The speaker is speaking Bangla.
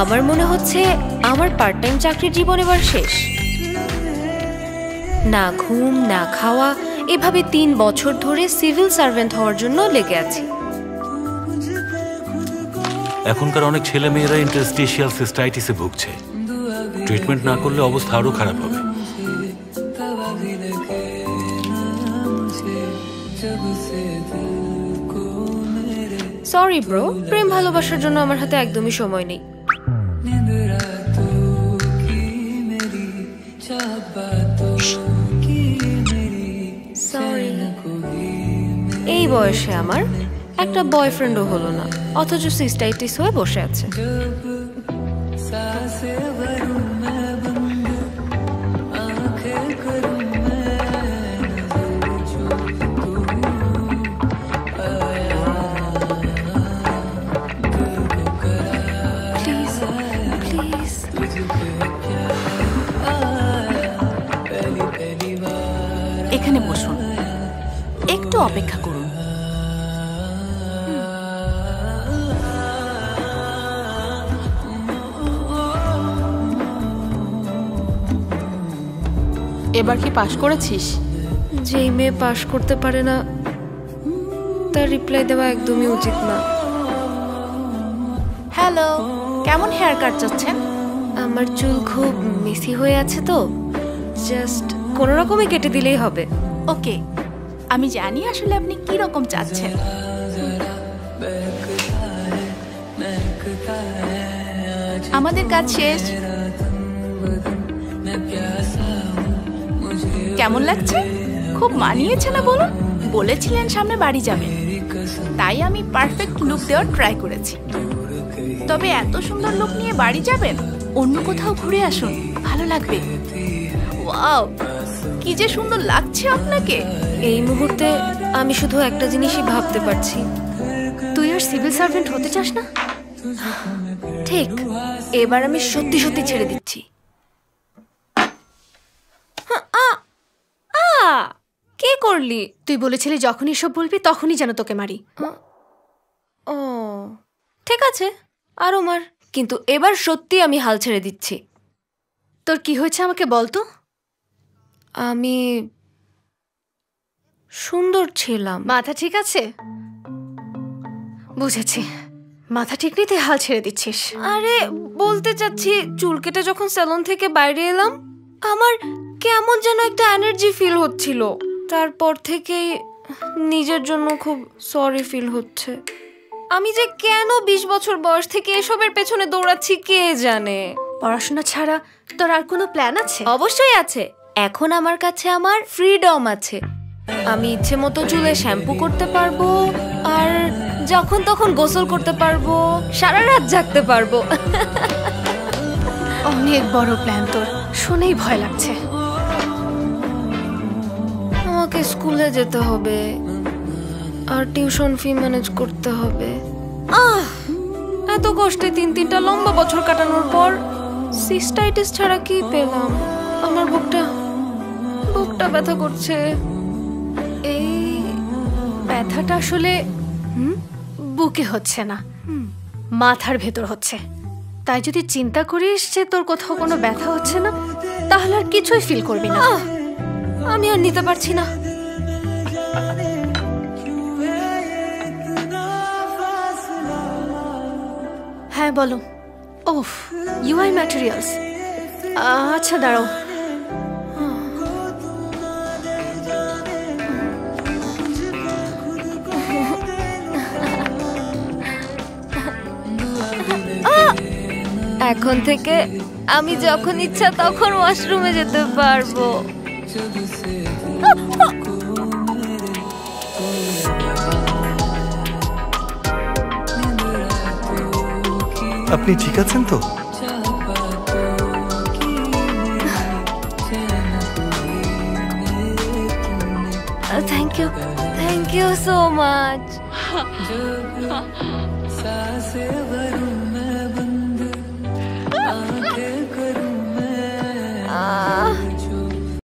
আমার মনে হচ্ছে আমার পার্ট টাইম চাকরির জীবন এবার শেষ। না ঘুম না খাওয়া, এভাবে 3 বছর ধরে সিভিল সার্ভেন্ট হওয়ার জন্য লেগে আছি। এখনকার অনেক ছেলে মেয়েরা ইন্টারস্টিশিয়াল সিস্টাইটিসে ভুগছে। ট্রিটমেন্ট না করলে অবস্থা আরো খারাপ হবে। সরি ব্রো, প্রেম ভালোবাসার জন্য আমার হাতে একদমই সময় নেই। এই বয়সে আমার একটা বয়ফ্রেন্ডও হলো না, অথচ সিস্টাইটিস হয়ে বসে আছে। এখানে বসুন, একটু অপেক্ষা করুন। এবার কি পাশ করেছিস? যেই মেয়ে পাশ করতে পারে না তার রিপ্লাই দেওয়া একদমই উচিত না। হ্যালো, কেমন হেয়ার কাট চাচ্ছেন? আমার চুল খুব মেসি হয়ে আছে তো, জাস্ট কোনো রকমে কেটে দিলেই হবে। ওকে, আমি জানি আসলে আপনি কি রকম চাচ্ছেন। আমাদের কাজ শেষ। কেমন লাগছে? খুব মানিয়েছে না বলুন? বলেছিলেন সামনে বাড়ি যাবেন, তাই আমি পারফেক্ট লুক দেওয়ার ট্রাই করেছি। তবে এত সুন্দর লুক নিয়ে বাড়ি যাবেন, অন্য কোথাও ঘুরে আসুন, ভালো লাগবে। ওয়াও, কি যে সুন্দর লাগছে আপনাকে। এই মুহূর্তে আমি শুধু একটা জিনিসই ভাবতে পারছি, তুই আর সিভিল সার্ভেন্ট হতে চাস না? ঠিক, এবার আমি সত্যি সত্যি ছেড়ে দিচ্ছি। কে করলি? তুই বলেছিলি যখনই সব বলবি তখনই যেন তোকে মারি। ও ঠিক আছে, আরো মার, কিন্তু এবার সত্যি আমি হাল ছেড়ে দিচ্ছি। তোর কি হয়েছে আমাকে বলতো? আমি সুন্দর ছিলাম। মাথা ঠিক আছে? বুঝেছি, মাথা ঠিক নেই, তুই হাল ছেড়ে দিচ্ছিস। আরে বলতে চাচ্ছি, চুল কেটে যখন স্যালন থেকে বাইরে এলাম, আমার কেমন যেন একটা এনার্জি ফিল হচ্ছিল। তারপর থেকেই নিজের জন্য খুব সরি ফিল হচ্ছে। আমি যে কেন 20 বছর বয়স থেকে এসবের পেছনে দৌড়াচ্ছি কে জানে। পড়াশোনা ছাড়া তোর আর কোনো প্ল্যান আছে? অবশ্যই আছে। এখন আমার কাছে আমার ফ্রিডম আছে। আমি ইচ্ছে মতো চুলে শ্যাম্পু করতে পারবো, আর যখন তখন গোসল করতে পারবো, সারা রাত জাগতে পারবো। অনেক বড় প্ল্যান তোর, শুনেই ভয় লাগছে। আমাকে স্কুলে যেতে হবে আর টিউশন ফি ম্যানেজ করতে হবে। এত কষ্টে 3টা লম্বা বছর কাটানোর পর সিস্টাইটিস ছাড়া কি পেলাম? আমার বুকটা ব্যথা করছে। এই ব্যথাটা আসলে বুকে হচ্ছে না, মাথার ভেতর হচ্ছে। তাই যদি চিন্তা করিস যে তোর কোথাও কোনো ব্যথা হচ্ছে না, তাহলে আর কিছুই ফিল করবি না। আমি আর নিতে পারছি না। হ্যাঁ বলো। ওফ, ইউআই ম্যাটেরিয়ালস। আচ্ছা দাঁড়াও। এখন থেকে আমি যখন ইচ্ছা তখন ওয়াশরুমে যেতে পারবো। আপনি ঠিক আছেন তো? Thank you so much.